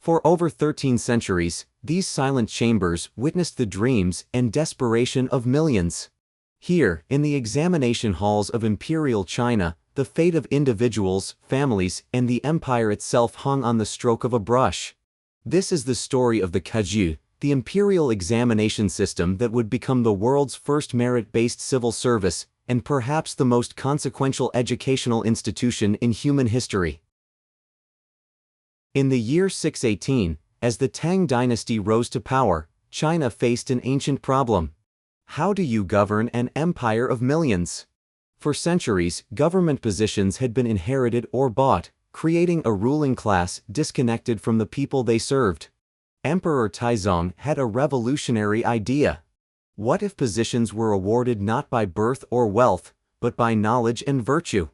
For over 13 centuries, these silent chambers witnessed the dreams and desperation of millions. Here, in the examination halls of Imperial China, the fate of individuals, families, and the empire itself hung on the stroke of a brush. This is the story of the Kaju, the imperial examination system that would become the world's first merit-based civil service, and perhaps the most consequential educational institution in human history. In the year 618, as the Tang dynasty rose to power, China faced an ancient problem. How do you govern an empire of millions? For centuries, government positions had been inherited or bought, creating a ruling class disconnected from the people they served. Emperor Taizong had a revolutionary idea. What if positions were awarded not by birth or wealth, but by knowledge and virtue?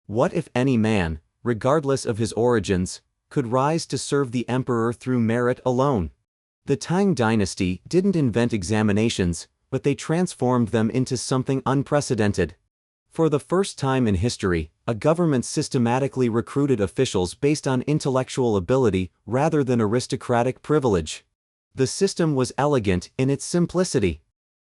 What if any man, regardless of his origins, could rise to serve the emperor through merit alone? The Tang dynasty didn't invent examinations, but they transformed them into something unprecedented. For the first time in history, a government systematically recruited officials based on intellectual ability rather than aristocratic privilege. The system was elegant in its simplicity.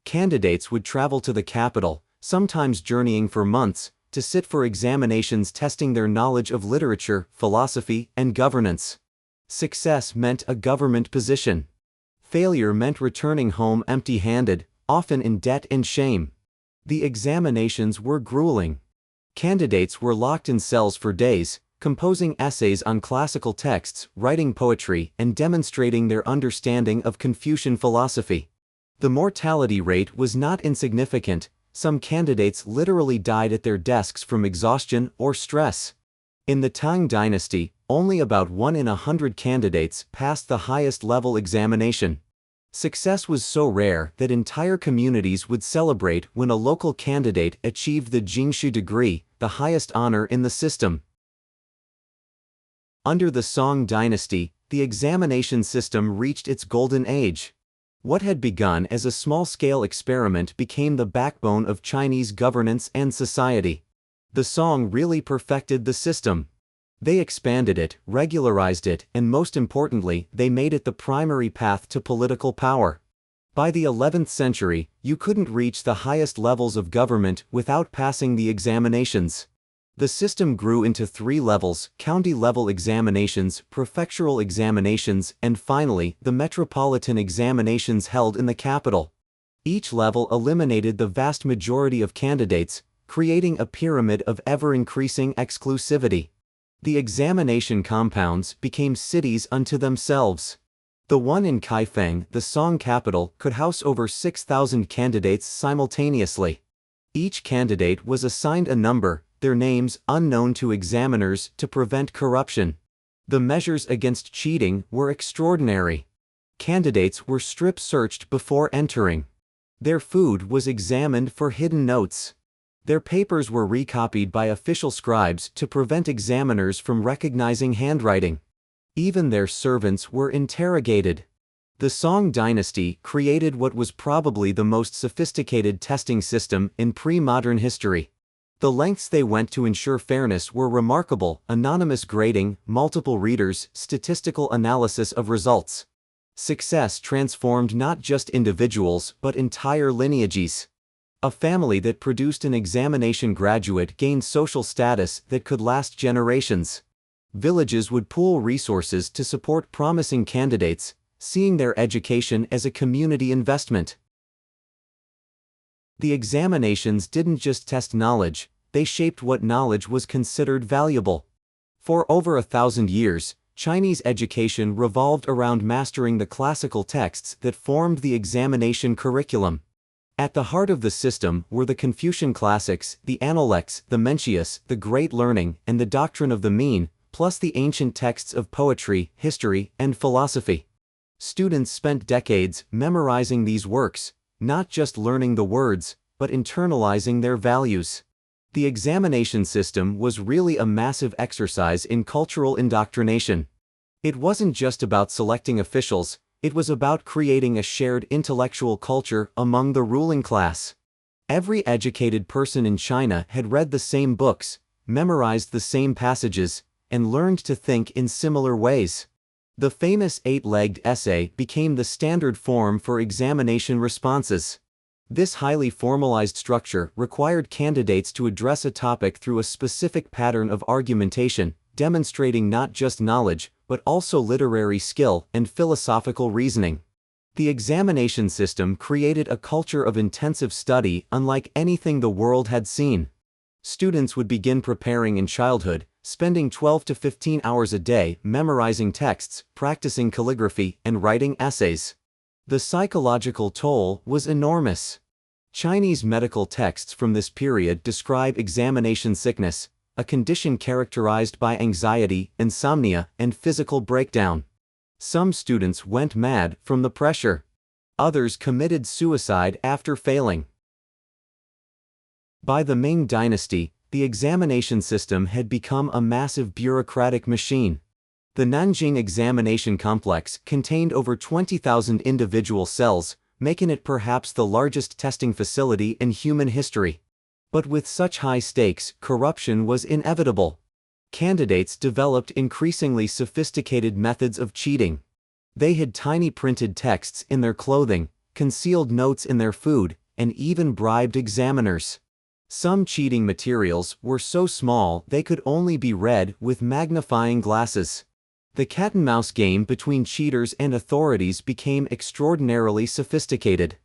Candidates would travel to the capital, sometimes journeying for months, to sit for examinations testing their knowledge of literature, philosophy, and governance. Success meant a government position. Failure meant returning home empty-handed, often in debt and shame. The examinations were grueling. Candidates were locked in cells for days, composing essays on classical texts, writing poetry, and demonstrating their understanding of Confucian philosophy. The mortality rate was not insignificant. Some candidates literally died at their desks from exhaustion or stress. In the Tang dynasty, only about 1 in 100 candidates passed the highest level examination. Success was so rare that entire communities would celebrate when a local candidate achieved the Jingshu degree, the highest honor in the system. Under the Song dynasty, the examination system reached its golden age. What had begun as a small-scale experiment became the backbone of Chinese governance and society. The Song really perfected the system. They expanded it, regularized it, and most importantly, they made it the primary path to political power. By the 11th century, you couldn't reach the highest levels of government without passing the examinations. The system grew into 3 levels: county-level examinations, prefectural examinations, and finally, the metropolitan examinations held in the capital. Each level eliminated the vast majority of candidates, creating a pyramid of ever-increasing exclusivity. The examination compounds became cities unto themselves. The one in Kaifeng, the Song capital, could house over 6,000 candidates simultaneously. Each candidate was assigned a number, their names unknown to examiners, to prevent corruption. The measures against cheating were extraordinary. Candidates were strip-searched before entering. Their food was examined for hidden notes. Their papers were recopied by official scribes to prevent examiners from recognizing handwriting. Even their servants were interrogated. The Song dynasty created what was probably the most sophisticated testing system in pre-modern history. The lengths they went to ensure fairness were remarkable: anonymous grading, multiple readers, statistical analysis of results. Success transformed not just individuals but entire lineages. A family that produced an examination graduate gained social status that could last generations. Villages would pool resources to support promising candidates, seeing their education as a community investment. The examinations didn't just test knowledge, they shaped what knowledge was considered valuable. For over 1,000 years, Chinese education revolved around mastering the classical texts that formed the examination curriculum. At the heart of the system were the Confucian classics, the Analects, the Mencius, the Great Learning, and the Doctrine of the Mean, plus the ancient texts of poetry, history, and philosophy. Students spent decades memorizing these works, not just learning the words, but internalizing their values. The examination system was really a massive exercise in cultural indoctrination. It wasn't just about selecting officials, it was about creating a shared intellectual culture among the ruling class. Every educated person in China had read the same books, memorized the same passages, and learned to think in similar ways. The famous eight-legged essay became the standard form for examination responses. This highly formalized structure required candidates to address a topic through a specific pattern of argumentation, demonstrating not just knowledge, but also literary skill and philosophical reasoning. The examination system created a culture of intensive study unlike anything the world had seen. Students would begin preparing in childhood, spending 12 to 15 hours a day memorizing texts, practicing calligraphy, and writing essays. The psychological toll was enormous. Chinese medical texts from this period describe examination sickness, a condition characterized by anxiety, insomnia, and physical breakdown. Some students went mad from the pressure. Others committed suicide after failing. By the Ming Dynasty, the examination system had become a massive bureaucratic machine. The Nanjing examination complex contained over 20,000 individual cells, making it perhaps the largest testing facility in human history. But with such high stakes, corruption was inevitable. Candidates developed increasingly sophisticated methods of cheating. They hid tiny printed texts in their clothing, concealed notes in their food, and even bribed examiners. Some cheating materials were so small they could only be read with magnifying glasses. The cat-and-mouse game between cheaters and authorities became extraordinarily sophisticated.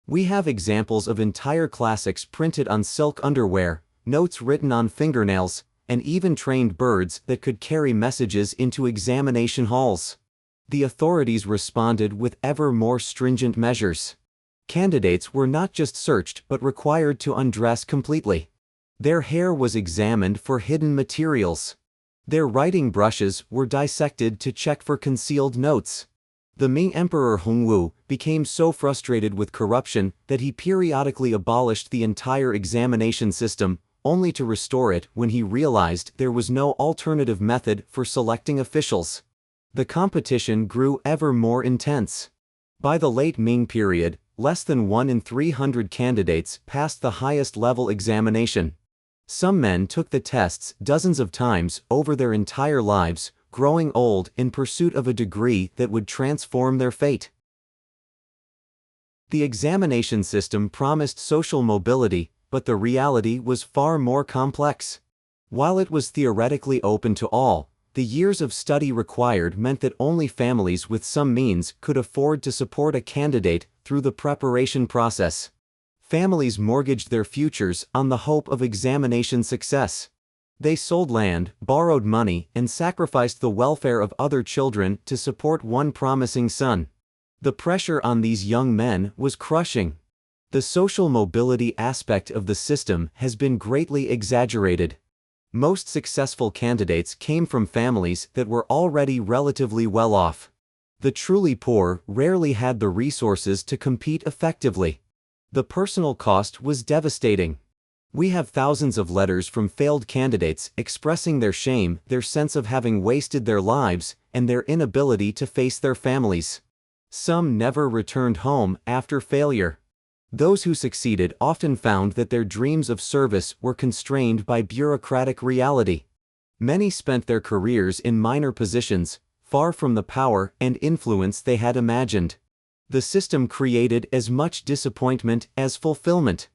We have examples of entire classics printed on silk underwear, notes written on fingernails, and even trained birds that could carry messages into examination halls. The authorities responded with ever more stringent measures. Candidates were not just searched but required to undress completely. Their hair was examined for hidden materials. Their writing brushes were dissected to check for concealed notes. The Ming Emperor Hongwu became so frustrated with corruption that he periodically abolished the entire examination system, only to restore it when he realized there was no alternative method for selecting officials. The competition grew ever more intense. By the late Ming period, less than 1 in 300 candidates passed the highest level examination. Some men took the tests dozens of times over their entire lives, growing old in pursuit of a degree that would transform their fate. The examination system promised social mobility, but the reality was far more complex. While it was theoretically open to all, the years of study required meant that only families with some means could afford to support a candidate through the preparation process. Families mortgaged their futures on the hope of examination success. They sold land, borrowed money, and sacrificed the welfare of other children to support one promising son. The pressure on these young men was crushing. The social mobility aspect of the system has been greatly exaggerated. Most successful candidates came from families that were already relatively well off. The truly poor rarely had the resources to compete effectively. The personal cost was devastating. We have thousands of letters from failed candidates expressing their shame, their sense of having wasted their lives, and their inability to face their families. Some never returned home after failure. Those who succeeded often found that their dreams of service were constrained by bureaucratic reality. Many spent their careers in minor positions, far from the power and influence they had imagined. The system created as much disappointment as fulfillment.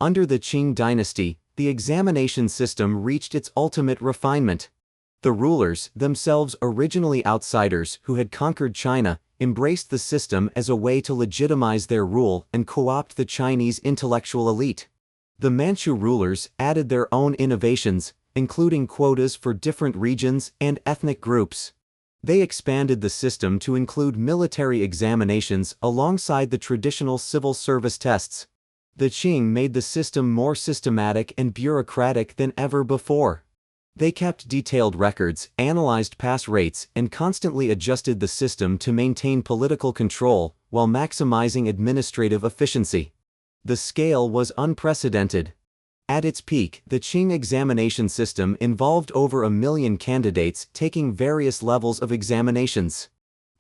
Under the Qing dynasty, the examination system reached its ultimate refinement. The rulers, themselves originally outsiders who had conquered China, embraced the system as a way to legitimize their rule and co-opt the Chinese intellectual elite. The Manchu rulers added their own innovations, including quotas for different regions and ethnic groups. They expanded the system to include military examinations alongside the traditional civil service tests. The Qing made the system more systematic and bureaucratic than ever before. They kept detailed records, analyzed pass rates, and constantly adjusted the system to maintain political control while maximizing administrative efficiency. The scale was unprecedented. At its peak, the Qing examination system involved over 1 million candidates taking various levels of examinations.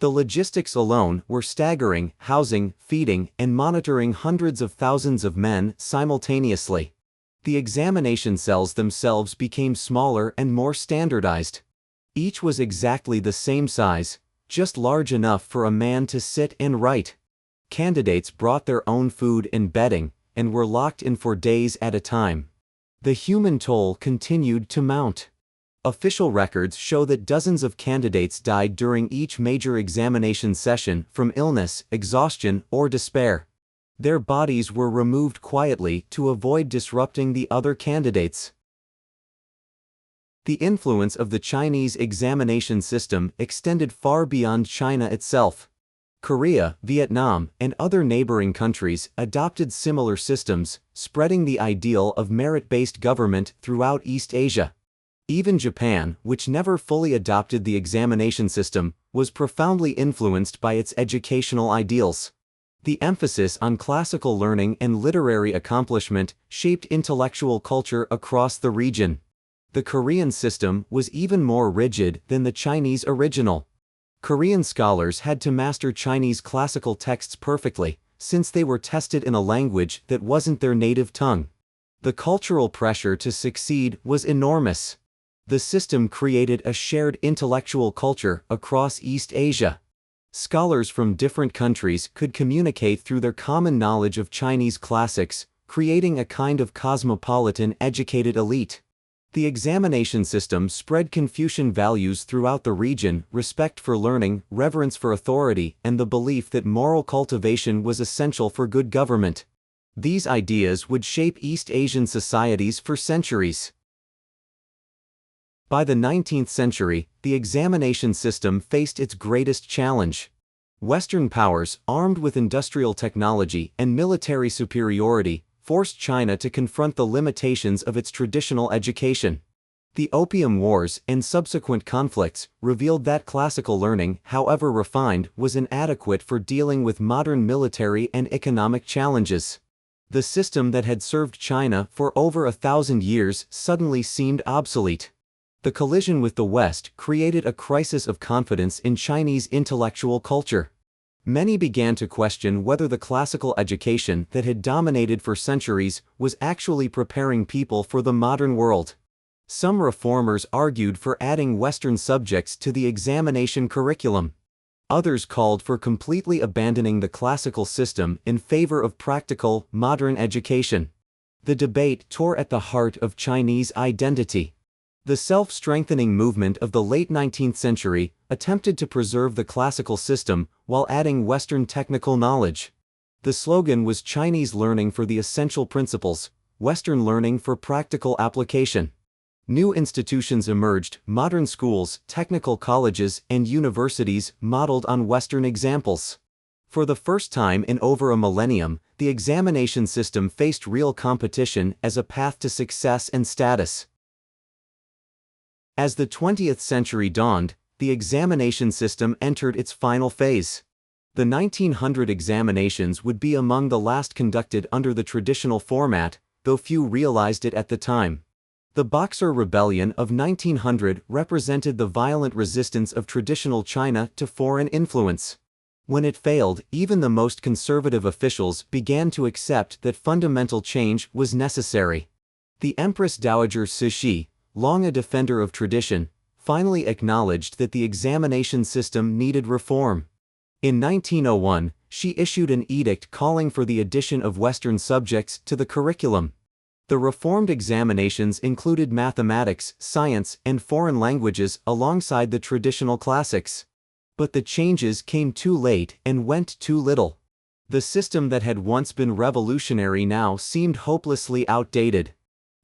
The logistics alone were staggering, housing, feeding, and monitoring hundreds of thousands of men simultaneously. The examination cells themselves became smaller and more standardized. Each was exactly the same size, just large enough for a man to sit and write. Candidates brought their own food and bedding, and were locked in for days at a time. The human toll continued to mount. Official records show that dozens of candidates died during each major examination session from illness, exhaustion, or despair. Their bodies were removed quietly to avoid disrupting the other candidates. The influence of the Chinese examination system extended far beyond China itself. Korea, Vietnam, and other neighboring countries adopted similar systems, spreading the ideal of merit-based government throughout East Asia. Even Japan, which never fully adopted the examination system, was profoundly influenced by its educational ideals. The emphasis on classical learning and literary accomplishment shaped intellectual culture across the region. The Korean system was even more rigid than the Chinese original. Korean scholars had to master Chinese classical texts perfectly, since they were tested in a language that wasn't their native tongue. The cultural pressure to succeed was enormous. The system created a shared intellectual culture across East Asia. Scholars from different countries could communicate through their common knowledge of Chinese classics, creating a kind of cosmopolitan educated elite. The examination system spread Confucian values throughout the region: respect for learning, reverence for authority, and the belief that moral cultivation was essential for good government. These ideas would shape East Asian societies for centuries. By the 19th century, the examination system faced its greatest challenge. Western powers, armed with industrial technology and military superiority, forced China to confront the limitations of its traditional education. The Opium Wars and subsequent conflicts revealed that classical learning, however refined, was inadequate for dealing with modern military and economic challenges. The system that had served China for over 1,000 years suddenly seemed obsolete. The collision with the West created a crisis of confidence in Chinese intellectual culture. Many began to question whether the classical education that had dominated for centuries was actually preparing people for the modern world. Some reformers argued for adding Western subjects to the examination curriculum. Others called for completely abandoning the classical system in favor of practical, modern education. The debate tore at the heart of Chinese identity. The self-strengthening movement of the late 19th century attempted to preserve the classical system while adding Western technical knowledge. The slogan was Chinese learning for the essential principles, Western learning for practical application. New institutions emerged: modern schools, technical colleges, and universities modeled on Western examples. For the first time in over a millennium, the examination system faced real competition as a path to success and status. As the 20th century dawned, the examination system entered its final phase. The 1900 examinations would be among the last conducted under the traditional format, though few realized it at the time. The Boxer Rebellion of 1900 represented the violent resistance of traditional China to foreign influence. When it failed, even the most conservative officials began to accept that fundamental change was necessary. The Empress Dowager Cixi, long a defender of tradition, finally acknowledged that the examination system needed reform. In 1901, she issued an edict calling for the addition of Western subjects to the curriculum. The reformed examinations included mathematics, science, and foreign languages alongside the traditional classics. But the changes came too late and went too little. The system that had once been revolutionary now seemed hopelessly outdated.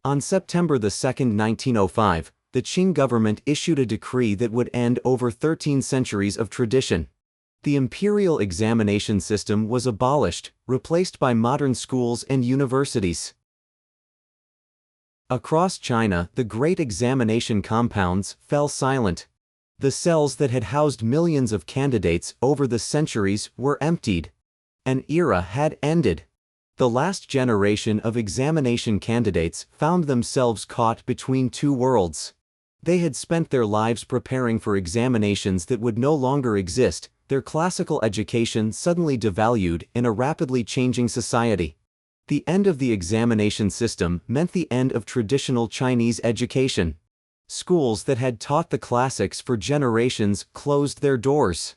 On September 2, 1905, the Qing government issued a decree that would end over 13 centuries of tradition. The imperial examination system was abolished, replaced by modern schools and universities. Across China, the great examination compounds fell silent. The cells that had housed millions of candidates over the centuries were emptied. An era had ended. The last generation of examination candidates found themselves caught between two worlds. They had spent their lives preparing for examinations that would no longer exist, their classical education suddenly devalued in a rapidly changing society. The end of the examination system meant the end of traditional Chinese education. Schools that had taught the classics for generations closed their doors.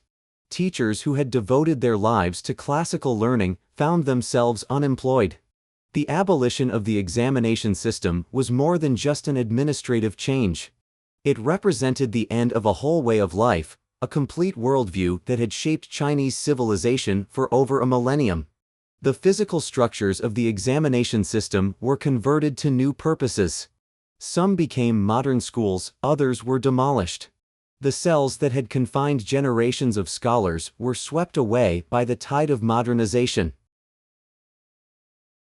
Teachers who had devoted their lives to classical learning found themselves unemployed. The abolition of the examination system was more than just an administrative change. It represented the end of a whole way of life, a complete worldview that had shaped Chinese civilization for over a millennium. The physical structures of the examination system were converted to new purposes. Some became modern schools, others were demolished. The cells that had confined generations of scholars were swept away by the tide of modernization.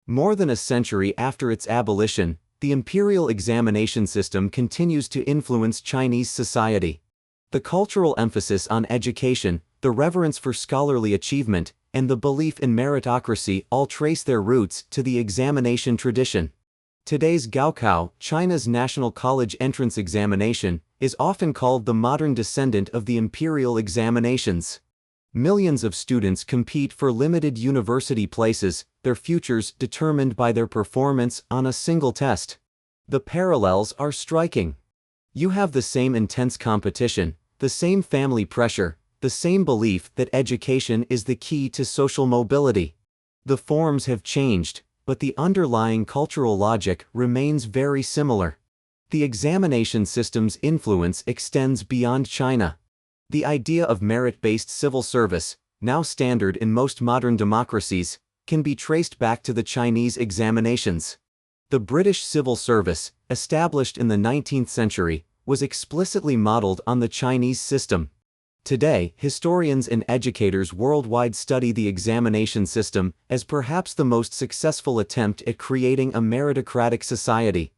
More than a century after its abolition, the imperial examination system continues to influence Chinese society. The cultural emphasis on education, the reverence for scholarly achievement, and the belief in meritocracy all trace their roots to the examination tradition. Today's Gaokao, China's national college entrance examination, is often called the modern descendant of the imperial examinations. Millions of students compete for limited university places, their futures determined by their performance on a single test. The parallels are striking. You have the same intense competition, the same family pressure, the same belief that education is the key to social mobility. The forms have changed, but the underlying cultural logic remains very similar. The examination system's influence extends beyond China. The idea of merit-based civil service, now standard in most modern democracies, can be traced back to the Chinese examinations. The British civil service, established in the 19th century, was explicitly modeled on the Chinese system. Today, historians and educators worldwide study the examination system as perhaps the most successful attempt at creating a meritocratic society.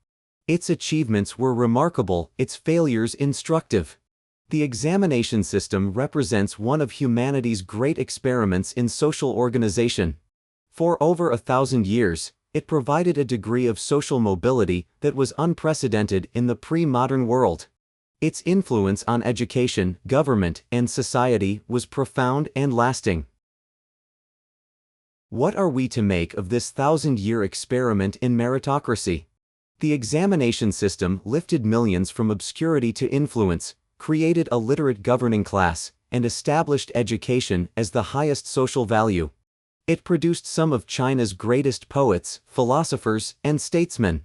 Its achievements were remarkable, its failures instructive. The examination system represents one of humanity's great experiments in social organization. For over 1,000 years, it provided a degree of social mobility that was unprecedented in the pre-modern world. Its influence on education, government, and society was profound and lasting. What are we to make of this 1,000-year experiment in meritocracy? The examination system lifted millions from obscurity to influence, created a literate governing class, and established education as the highest social value. It produced some of China's greatest poets, philosophers, and statesmen.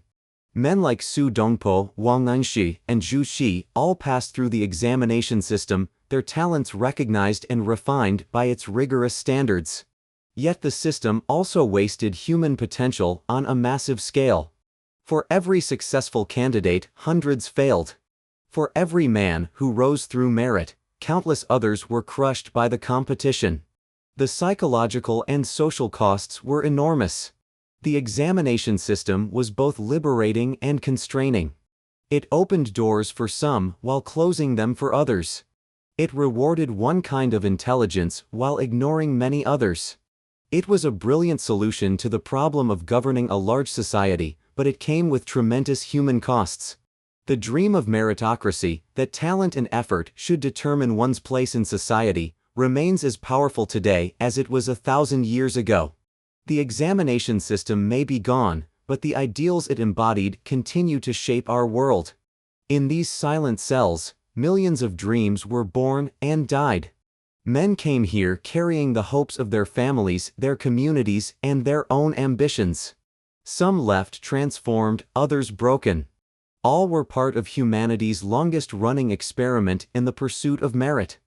Men like Su Dongpo, Wang Nanshi, and Zhu Xi all passed through the examination system, their talents recognized and refined by its rigorous standards. Yet the system also wasted human potential on a massive scale. For every successful candidate, hundreds failed. For every man who rose through merit, countless others were crushed by the competition. The psychological and social costs were enormous. The examination system was both liberating and constraining. It opened doors for some while closing them for others. It rewarded one kind of intelligence while ignoring many others. It was a brilliant solution to the problem of governing a large society, but it came with tremendous human costs. The dream of meritocracy, that talent and effort should determine one's place in society, remains as powerful today as it was 1,000 years ago. The examination system may be gone, but the ideals it embodied continue to shape our world. In these silent cells, millions of dreams were born and died. Men came here carrying the hopes of their families, their communities, and their own ambitions. Some left transformed, others broken. All were part of humanity's longest-running experiment in the pursuit of merit.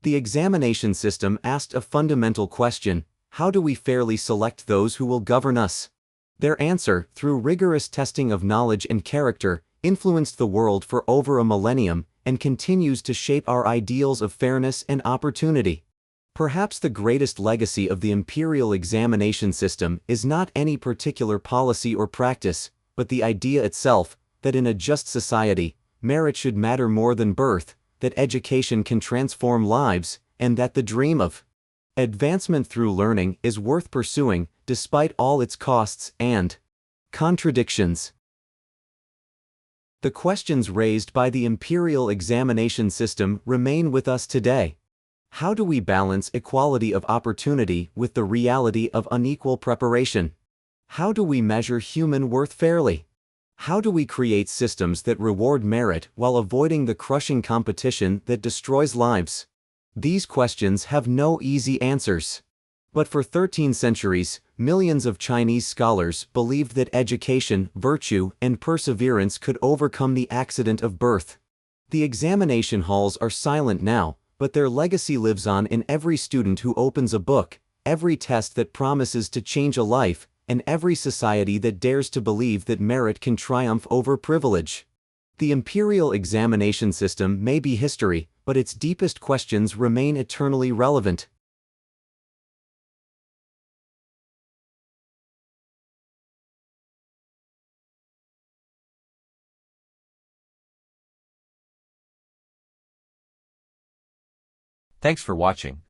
The examination system asked a fundamental question: how do we fairly select those who will govern us? Their answer, through rigorous testing of knowledge and character, influenced the world for over a millennium and continues to shape our ideals of fairness and opportunity. Perhaps the greatest legacy of the imperial examination system is not any particular policy or practice, but the idea itself, that in a just society, merit should matter more than birth, that education can transform lives, and that the dream of advancement through learning is worth pursuing, despite all its costs and contradictions. The questions raised by the imperial examination system remain with us today. How do we balance equality of opportunity with the reality of unequal preparation? How do we measure human worth fairly? How do we create systems that reward merit while avoiding the crushing competition that destroys lives? These questions have no easy answers. But for 13 centuries, millions of Chinese scholars believed that education, virtue, and perseverance could overcome the accident of birth. The examination halls are silent now, but their legacy lives on in every student who opens a book, every test that promises to change a life, and every society that dares to believe that merit can triumph over privilege. The imperial examination system may be history, but its deepest questions remain eternally relevant. Thanks for watching.